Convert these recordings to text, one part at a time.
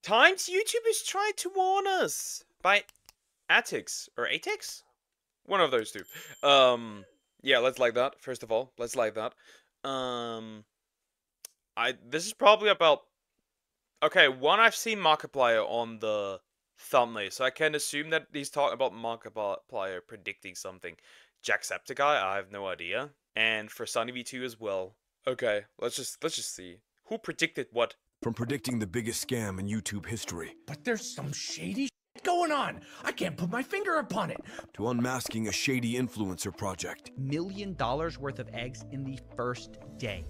Times YouTubers tried to warn us by Atyx or Atyx? One of those two. Yeah, let's like that. First of all, let's like that. This is probably about. Okay, one, I've seen Markiplier on the thumbnail, so I can assume that he's talking about Markiplier predicting something. Jacksepticeye, I have no idea. And for Sunny V2 as well. Okay, let's just see. Who predicted what? From predicting the biggest scam in YouTube history, But there's some shady shit going on. I can't put my finger upon it. to unmasking a shady influencer project, $1 million worth of eggs in the first day.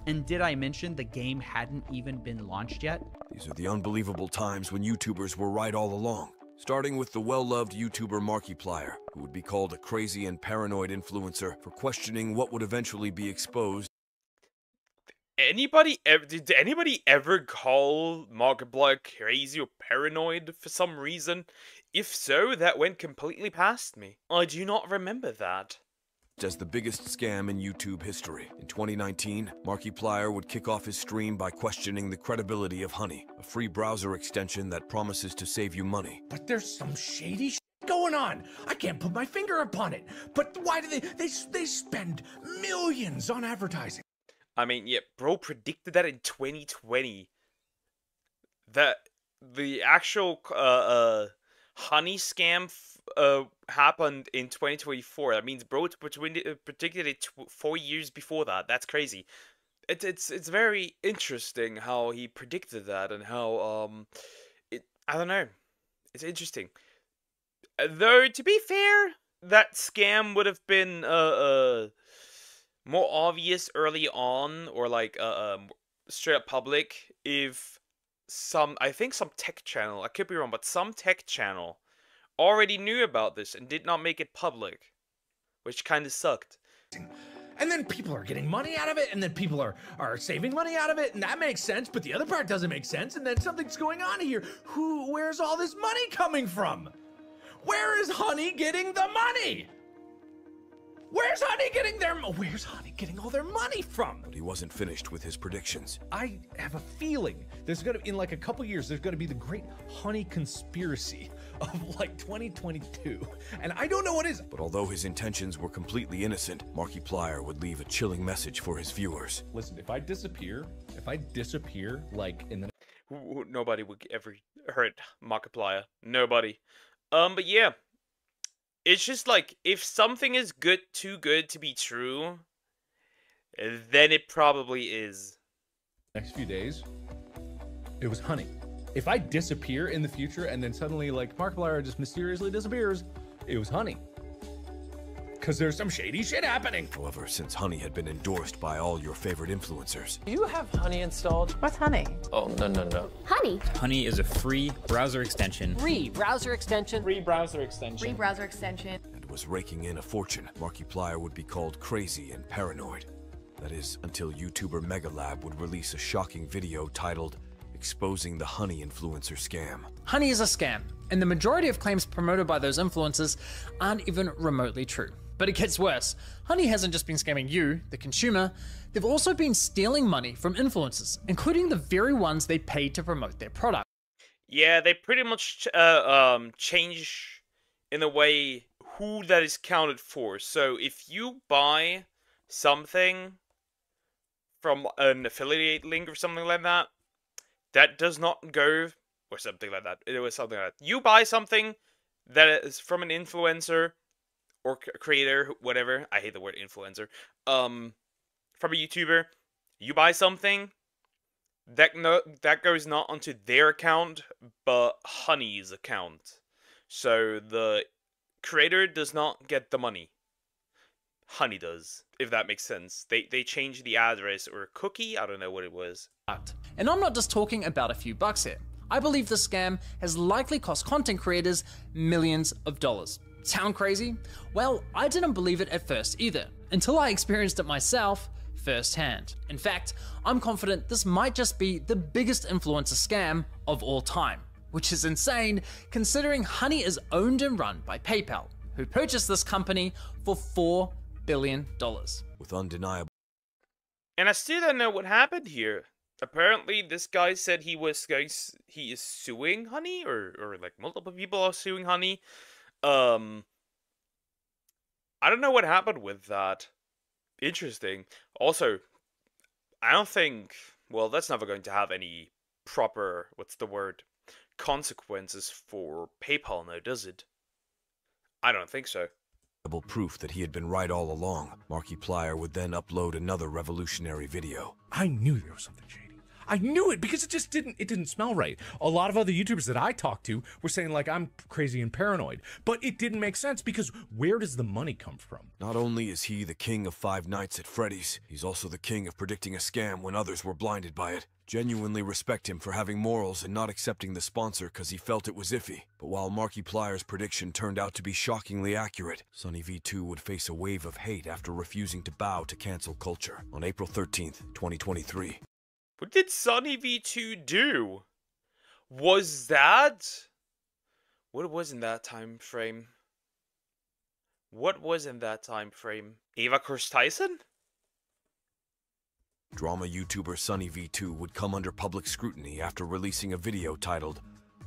And did I mention the game hadn't even been launched yet? these are the unbelievable times when YouTubers were right all along. Starting with the well-loved YouTuber Markiplier, who would be called a crazy and paranoid influencer for questioning what would eventually be exposed. Did anybody ever call Markiplier crazy or paranoid for some reason? If so, that went completely past me. I do not remember that. As the biggest scam in YouTube history. In 2019, Markiplier would kick off his stream by questioning the credibility of Honey, a free browser extension that promises to save you money. But there's some shady shit going on. I can't put my finger upon it. But why do they spend millions on advertising? I mean, yeah, bro predicted that in 2020. That the actual honey scam happened in 2024. That means bro predicted it 4 years before that. That's crazy. It's very interesting how he predicted that and how I don't know. It's interesting. Though to be fair, that scam would have been more obvious early on, or like straight up public, if I think some tech channel, I could be wrong, but some tech channel already knew about this and did not make it public, which kind of sucked. And then people are getting money out of it, and then people are saving money out of it, and that makes sense, but the other part doesn't make sense, and then something's going on here. Where's all this money coming from? Where is Honey getting the money? Where's Honey getting all their money from? But he wasn't finished with his predictions. I have a feeling there's gonna, in like a couple years, there's gonna be the great Honey conspiracy of like 2022. And I don't know what is. But although his intentions were completely innocent, Markiplier would leave a chilling message for his viewers. Listen, if I disappear like in the... Nobody would ever hurt Markiplier. Nobody. But yeah. It's just like, if something is too good to be true, then it probably is. Next few days, it was Honey. If I disappear in the future and then suddenly like Markiplier just mysteriously disappears, it was Honey. Because there's some shady shit happening. However, since Honey had been endorsed by all your favorite influencers. Do you have Honey installed? What's Honey? Oh, no. Honey. Honey is a free browser extension. Free browser extension. Free browser extension. Free browser extension. And was raking in a fortune. Markiplier would be called crazy and paranoid. That is, until YouTuber Megalab would release a shocking video titled Exposing the Honey Influencer Scam. Honey is a scam, and the majority of claims promoted by those influencers aren't even remotely true. But it gets worse. Honey hasn't just been scamming you, the consumer, they've also been stealing money from influencers, including the very ones they paid to promote their product. Yeah, they pretty much change in a way who that is counted for. So if you buy something from an affiliate link or something like that, that does not go, or something like that. It was something like that. You buy something that is from an influencer or creator, whatever. I hate the word influencer. From a YouTuber, you buy something that goes not onto their account, but Honey's account. So the creator does not get the money. Honey does, if that makes sense. They change the address or cookie. I don't know what it was. And I'm not just talking about a few bucks here. I believe the scam has likely cost content creators millions of dollars. Sound crazy? Well, I didn't believe it at first either, until I experienced it myself firsthand. In fact, I'm confident this might just be the biggest influencer scam of all time, which is insane considering Honey is owned and run by PayPal, who purchased this company for $4 billion. With undeniable. And I still don't know what happened here. apparently this guy said he is suing Honey, or like multiple people are suing Honey. I don't know what happened with that. Interesting. Also, I don't think, well, that's never going to have any proper, what's the word, consequences for PayPal now, does it? I don't think so. Proof that he had been right all along. Markiplier would then upload another revolutionary video. I knew there was something shady. I knew it because it didn't smell right. A lot of other YouTubers that I talked to were saying like I'm crazy and paranoid, but it didn't make sense because where does the money come from? Not only is he the king of Five Nights at Freddy's, he's also the king of predicting a scam when others were blinded by it. Genuinely respect him for having morals and not accepting the sponsor because he felt it was iffy. But while Markiplier's prediction turned out to be shockingly accurate, Sunny V2 would face a wave of hate after refusing to bow to cancel culture on April 13th, 2023. What did Sunny V2 do? Was that... What was in that time frame? What was in that time frame? Eva Chris Tyson? Drama YouTuber Sunny V2 would come under public scrutiny after releasing a video titled,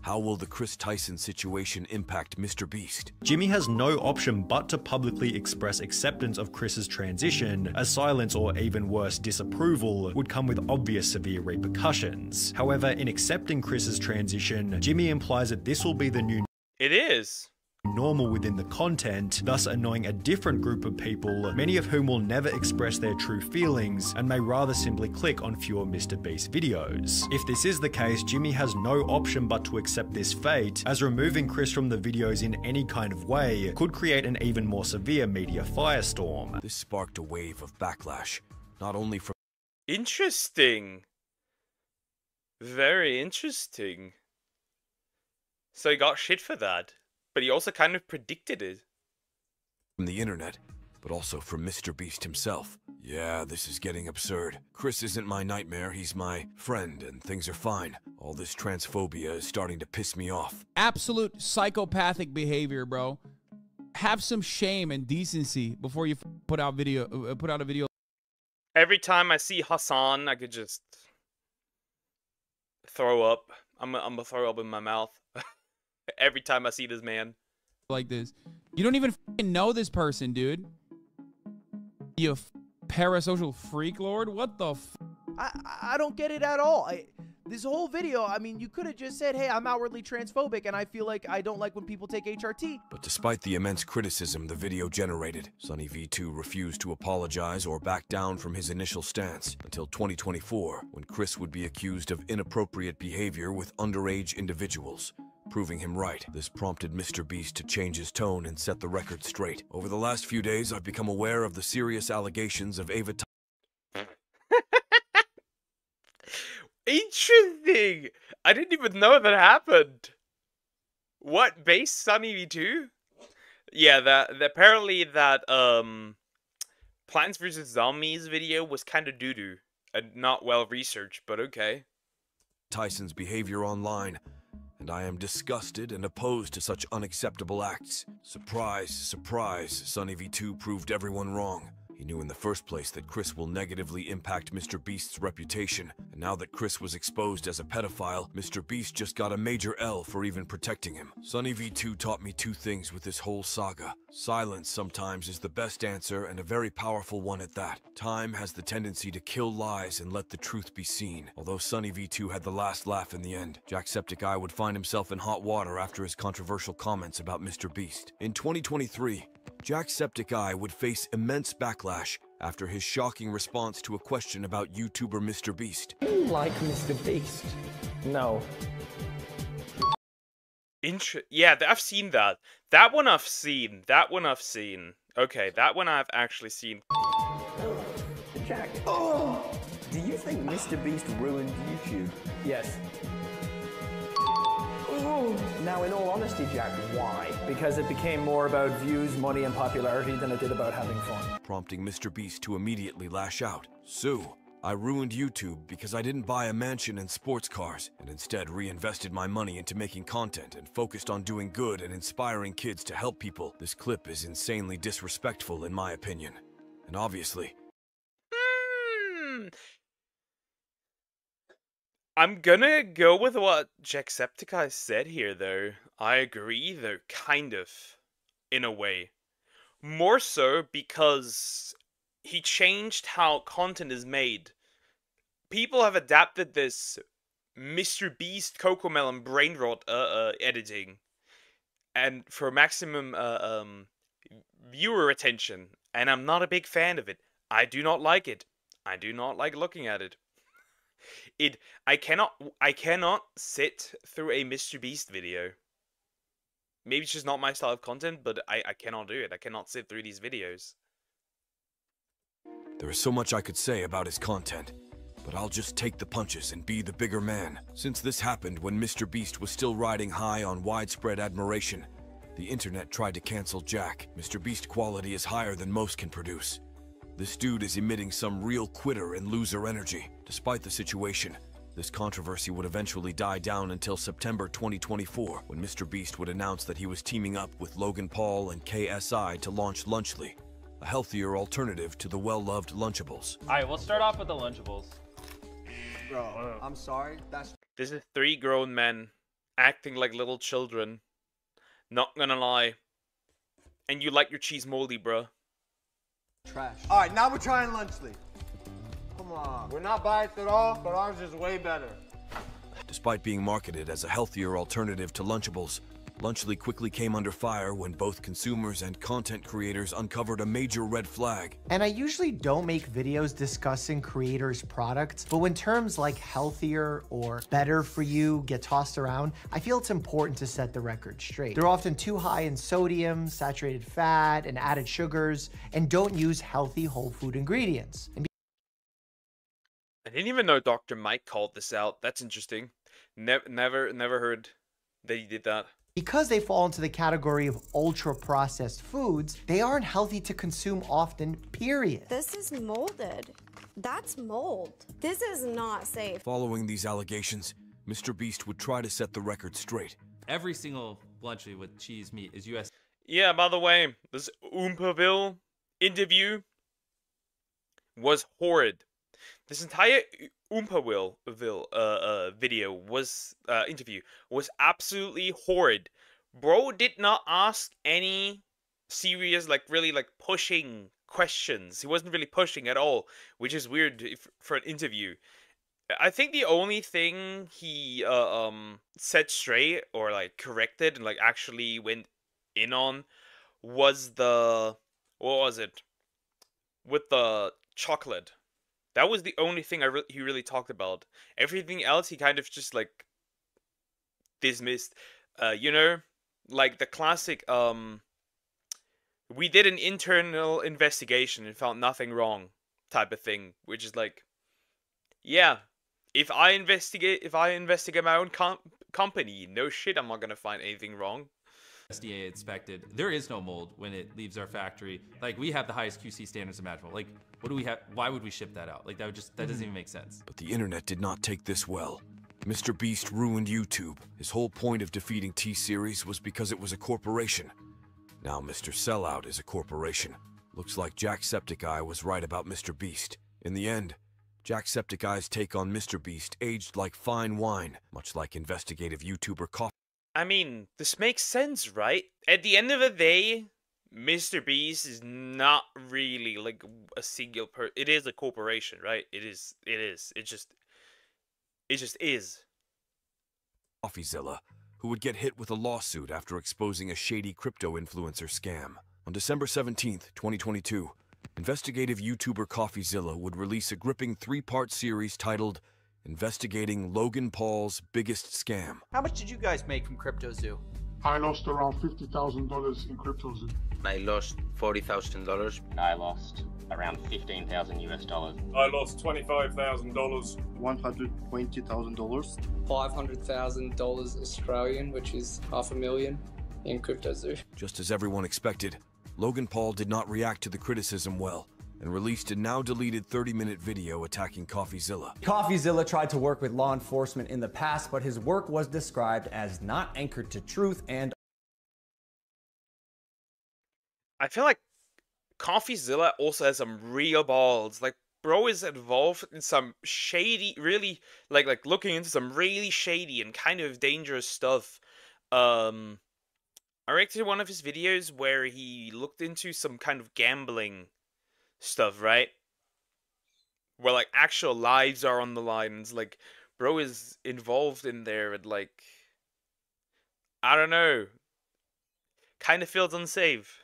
"How Will the Chris Tyson Situation Impact Mr. Beast?" Jimmy has no option but to publicly express acceptance of Chris's transition, as silence or even worse, disapproval would come with obvious severe repercussions. However, in accepting Chris's transition, Jimmy implies that this will be the new It is. normal within the content, thus annoying a different group of people, many of whom will never express their true feelings and may rather simply click on fewer Mr. Beast videos. If this is the case, Jimmy has no option but to accept this fate, as removing Chris from the videos in any kind of way could create an even more severe media firestorm. This sparked a wave of backlash, not only from Interesting. Very interesting. So he got shit for that. But he also kind of predicted it. the internet, but also from Mr. Beast himself. "Yeah, this is getting absurd. Chris isn't my nightmare, he's my friend, and things are fine. All this transphobia is starting to piss me off." Absolute psychopathic behavior, bro. Have some shame and decency before you put out a video. Every time I see Hassan, I could just throw up. I'm gonna throw up in my mouth. Every time I see this man. Like this. You don't even fucking know this person, dude. You parasocial freak lord? What the f? I don't get it at all. This whole video, I mean, you could have just said, hey, I'm outwardly transphobic and I feel like I don't like when people take HRT. But despite the immense criticism the video generated, Sunny V2 refused to apologize or back down from his initial stance until 2024, when Chris would be accused of inappropriate behavior with underage individuals. Proving him right, this prompted Mr. Beast to change his tone and set the record straight. Over the last few days, I've become aware of the serious allegations of Ava. Interesting! I didn't even know that happened. What, base Sunny V2? Yeah, that apparently that Plants vs Zombies video was kind of doo-doo and not well researched, but okay. Tyson's behavior online, and I am disgusted and opposed to such unacceptable acts. Surprise, surprise, Sunny V2 proved everyone wrong. He knew in the first place that Chris will negatively impact Mr. Beast's reputation, and now that Chris was exposed as a pedophile, Mr. Beast just got a major L for even protecting him. Sunny V2 taught me two things with this whole saga. Silence sometimes is the best answer, and a very powerful one at that. Time has the tendency to kill lies and let the truth be seen. Although Sunny V2 had the last laugh in the end, Jacksepticeye would find himself in hot water after his controversial comments about Mr. Beast. In 2023, Jacksepticeye would face immense backlash after his shocking response to a question about YouTuber Mr. Beast. Like Mr. Beast? No. Yeah, I've seen that. That one I've seen. That one I've seen. Okay, that one I've actually seen. Jack. Oh! Do you think Mr. Beast ruined YouTube? Yes. Now, in all honesty, Jack, why? Because it became more about views, money, and popularity than it did about having fun. Prompting Mr. Beast to immediately lash out. "Sue, I ruined YouTube because I didn't buy a mansion and sports cars, and instead reinvested my money into making content and focused on doing good and inspiring kids to help people. This clip is insanely disrespectful in my opinion. And obviously..." I'm gonna go with what Jacksepticeye said here, though. I agree, though, kind of, in a way. More so because he changed how content is made. People have adapted this Mr. Beast Cocomelon brain rot editing, and for maximum viewer attention, and I'm not a big fan of it. I do not like it. I do not like looking at it. I cannot sit through a Mr. Beast video. Maybe it's just not my style of content, but I cannot do it. I cannot sit through these videos. There is so much I could say about his content, but I'll just take the punches and be the bigger man. Since this happened when Mr. Beast was still riding high on widespread admiration, the internet tried to cancel Jack. Mr. Beast quality is higher than most can produce. This dude is emitting some real quitter and loser energy. Despite the situation, this controversy would eventually die down until September 2024, when Mr. Beast would announce that he was teaming up with Logan Paul and KSI to launch Lunchly, a healthier alternative to the well-loved Lunchables. Alright, we'll start off with the Lunchables. Bro, I'm sorry, This is 3 grown men acting like little children. Not gonna lie. And you like your cheese moldy, bruh. trash. Alright, now we're trying Lunchly. Come on. We're not biased at all, but ours is way better. Despite being marketed as a healthier alternative to Lunchables, Lunchly quickly came under fire when both consumers and content creators uncovered a major red flag. And I usually don't make videos discussing creators' products, but when terms like healthier or better for you get tossed around, I feel it's important to set the record straight. They're often too high in sodium, saturated fat, and added sugars, and don't use healthy whole food ingredients. I didn't even know Dr. Mike called this out. That's interesting. Never heard that he did that. Because they fall into the category of ultra-processed foods, they aren't healthy to consume often, period. This is molded. That's mold. This is not safe. Following these allegations, Mr. Beast would try to set the record straight. Every single Lunchly with cheese meat is US. Yeah, by the way, this Oompaville interview was horrid. This entire Oompaville video was interview was absolutely horrid. Bro did not ask any serious, really pushing questions. He wasn't really pushing at all, which is weird for an interview. I think the only thing he set straight or corrected and actually went in on was what was it? With the chocolate. That was the only thing he really talked about. Everything else he kind of just dismissed. You know, the classic we did an internal investigation and found nothing wrong type of thing, which is yeah, if I investigate my own company, no shit, I'm not gonna find anything wrong. SDA inspected. There is no mold when it leaves our factory. We have the highest QC standards imaginable. What do we have? Why would we ship that out? That doesn't even make sense. But the internet did not take this well. Mr. Beast ruined YouTube. His whole point of defeating T-Series was because it was a corporation. Now Mr. Sellout is a corporation. Looks like Jacksepticeye was right about Mr. Beast. In the end, Jacksepticeye's take on Mr. Beast aged like fine wine, much like investigative YouTuber Coffee. I mean, this makes sense, right? At the end of the day, Mr. Beast is not really a single person. It is a corporation, right? It is. It just is. CoffeeZilla, who would get hit with a lawsuit after exposing a shady crypto influencer scam. On December 17th, 2022, investigative YouTuber CoffeeZilla would release a gripping 3-part series titled Investigating Logan Paul's Biggest Scam. How much did you guys make from CryptoZoo? I lost around $50,000 in CryptoZoo. I lost $40,000. I lost around $15,000 US. I lost $25,000. $120,000. $500,000 Australian, which is $500,000 in CryptoZoo. Just as everyone expected, Logan Paul did not react to the criticism well, and released a now-deleted 30-minute video attacking CoffeeZilla. CoffeeZilla tried to work with law enforcement in the past, but his work was described as not anchored to truth and... I feel like CoffeeZilla also has some real balls. bro is involved in some shady, really, like looking into some really shady and kind of dangerous stuff. I reacted to one of his videos where he looked into some kind of gambling stuff, right? Where like actual lives are on the line. And it's like, bro is involved in there, and like, I don't know, kind of feels unsafe.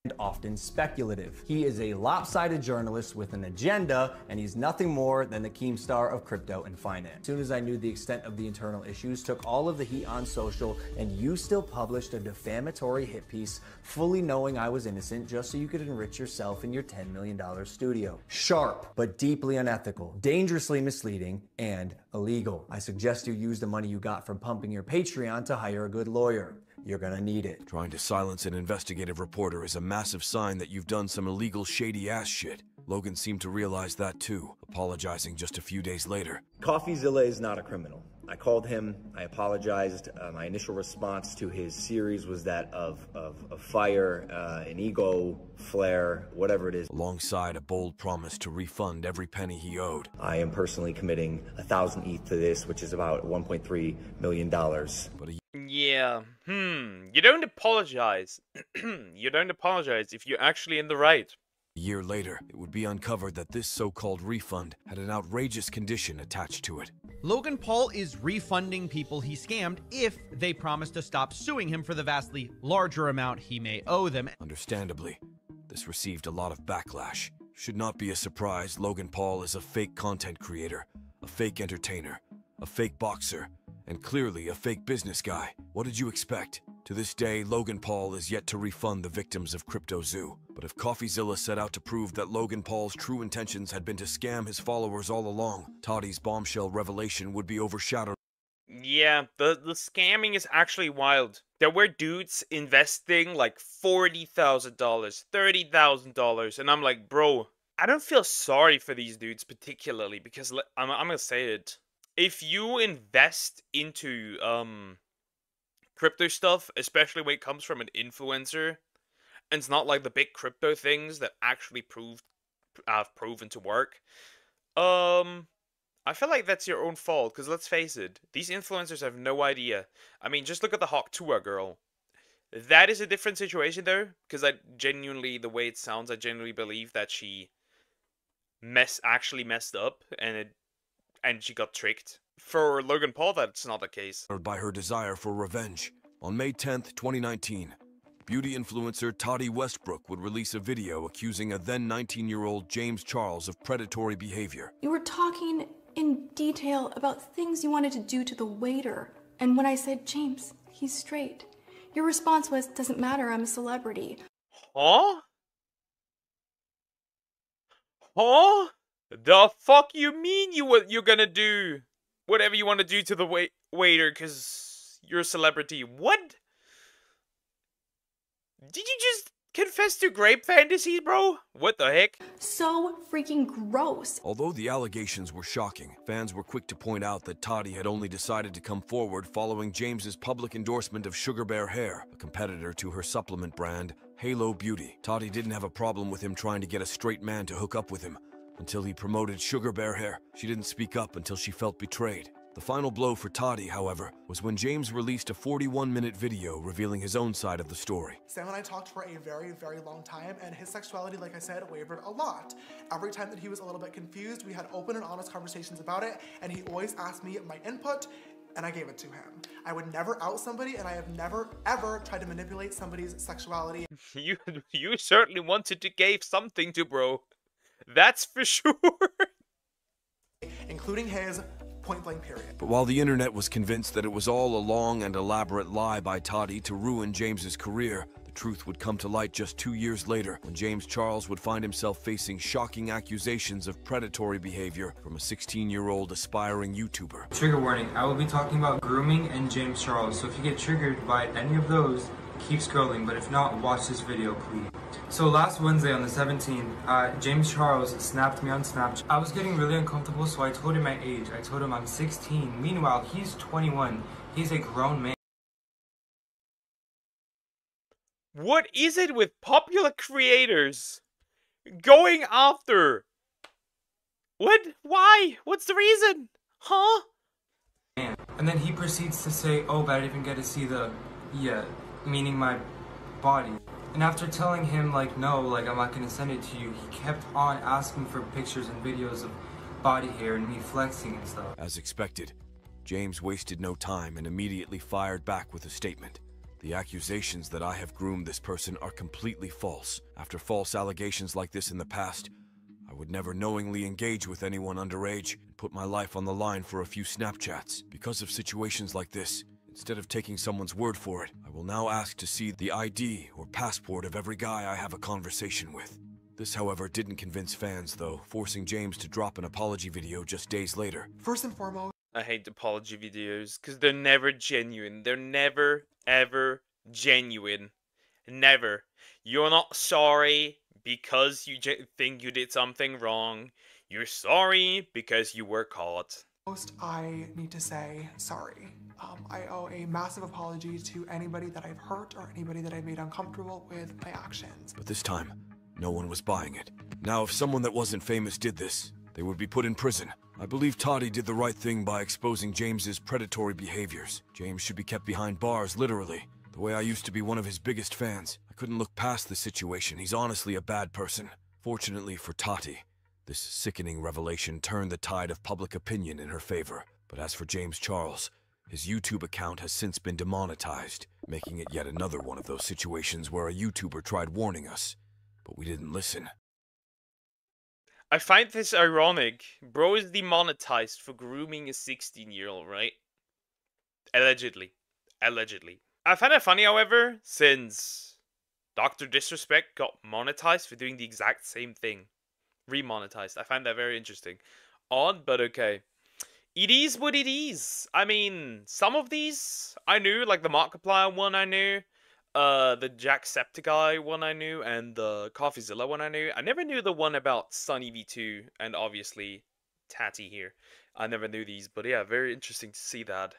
And often speculative. He is a lopsided journalist with an agenda, and he's nothing more than the Keemstar of crypto and finance. As soon as I knew the extent of the internal issues, took all of the heat on social, and you still published a defamatory hit piece, fully knowing I was innocent, just so you could enrich yourself in your $10 million studio. Sharp, but deeply unethical, dangerously misleading, and illegal. I suggest you use the money you got from pumping your Patreon to hire a good lawyer. You're gonna need it. Trying to silence an investigative reporter is a massive sign that you've done some illegal shady-ass shit. Logan seemed to realize that too, apologizing just a few days later. CoffeeZilla is not a criminal. I called him, I apologized. My initial response to his series was that of fire, an ego, flare, whatever it is. Alongside a bold promise to refund every penny he owed. I am personally committing 1,000 ETH to this, which is about $1.3 million. But Yeah, you don't apologize. You don't apologize if you're actually in the right. A year later, it would be uncovered that this so-called refund had an outrageous condition attached to it. Logan Paul is refunding people he scammed if they promise to stop suing him for the vastly larger amount he may owe them. Understandably, this received a lot of backlash. Should not be a surprise, Logan Paul is a fake content creator, a fake entertainer, a fake boxer, and clearly a fake business guy. What did you expect? To this day, Logan Paul is yet to refund the victims of CryptoZoo. But if CoffeeZilla set out to prove that Logan Paul's true intentions had been to scam his followers all along, Toddy's bombshell revelation would be overshadowed. Yeah, the scamming is actually wild. There were dudes investing like $40,000, $30,000, and I'm like, bro, I don't feel sorry for these dudes particularly, because I'm gonna say it. If you invest into crypto stuff, especially when it comes from an influencer, and it's not like the big crypto things that actually have proven to work, I feel like that's your own fault, because let's face it, these influencers have no idea. I mean, just look at the vtuber girl. That is a different situation though, because the way it sounds, I genuinely believe that she actually messed up, and she got tricked. For Logan Paul, that's not the case. By her desire for revenge. On May 10th, 2019, beauty influencer Toddy Westbrook would release a video accusing a then 19-year-old James Charles of predatory behavior. You were talking in detail about things you wanted to do to the waiter. And when I said, James, he's straight, your response was, doesn't matter, I'm a celebrity. Huh? Huh? The fuck you mean you're gonna do whatever you want to do to the waiter because you're a celebrity? What? Did you just confess to grape fantasies, bro? What the heck? So freaking gross. Although the allegations were shocking, fans were quick to point out that Toddy had only decided to come forward following James's public endorsement of Sugar Bear Hair, a competitor to her supplement brand, Halo Beauty. Toddy didn't have a problem with him trying to get a straight man to hook up with him, until he promoted Sugar Bear Hair. She didn't speak up until she felt betrayed. The final blow for Toddy, however, was when James released a 41-minute video revealing his own side of the story. Sam and I talked for a very, very long time, and his sexuality, like I said, wavered a lot. Every time that he was a little bit confused, we had open and honest conversations about it, and he always asked me my input, and I gave it to him. I would never out somebody, and I have never, ever tried to manipulate somebody's sexuality. You certainly wanted to give something to bro. That's for sure. Including his point-blank period. But while the internet was convinced that it was all a long and elaborate lie by Toddy to ruin James's career, the truth would come to light just 2 years later, when James Charles would find himself facing shocking accusations of predatory behavior from a 16-year-old aspiring YouTuber. Trigger warning, I will be talking about grooming and James Charles, so if you get triggered by any of those, keep scrolling, but if not, watch this video, please. So last Wednesday on the 17th, James Charles snapped me on Snapchat. I was getting really uncomfortable, so I told him my age. I told him I'm 16. Meanwhile, he's 21. He's a grown man. What is it with popular creators going after What? Why? What's the reason? Huh? And then he proceeds to say, oh, but I didn't even get to see the, meaning my body. And after telling him, like, no, like, I'm not gonna send it to you, he kept on asking for pictures and videos of body hair and me flexing and stuff. As expected, James wasted no time and immediately fired back with a statement. The accusations that I have groomed this person are completely false. After false allegations like this in the past, I would never knowingly engage with anyone underage and put my life on the line for a few Snapchats. Because of situations like this, instead of taking someone's word for it, I will now ask to see the ID or passport of every guy I have a conversation with. This, however, didn't convince fans, though, forcing James to drop an apology video just days later. First and foremost, I hate apology videos because they're never genuine. They're never, ever genuine. Never. You're not sorry because you think you did something wrong. You're sorry because you were caught. First, I need to say sorry. I owe a massive apology to anybody that I've hurt or anybody that I've made uncomfortable with my actions. But this time, no one was buying it. Now, if someone that wasn't famous did this, they would be put in prison. I believe Toddy did the right thing by exposing James's predatory behaviors. James should be kept behind bars, literally. The way I used to be one of his biggest fans. I couldn't look past the situation. He's honestly a bad person. Fortunately for Tati, this sickening revelation turned the tide of public opinion in her favor. But as for James Charles, his YouTube account has since been demonetized, making it yet another one of those situations where a YouTuber tried warning us, but we didn't listen. I find this ironic. Bro is demonetized for grooming a 16-year-old, right? Allegedly. Allegedly. I find it funny, however, since Dr. Disrespect got monetized for doing the exact same thing. Remonetized. I find that very interesting. Odd, but okay. It is what it is. I mean, some of these I knew, like the Markiplier one I knew, the Jacksepticeye one I knew, and the CoffeeZilla one I knew. I never knew the one about Sunny V2 and obviously Tati here. I never knew these, but yeah, very interesting to see that.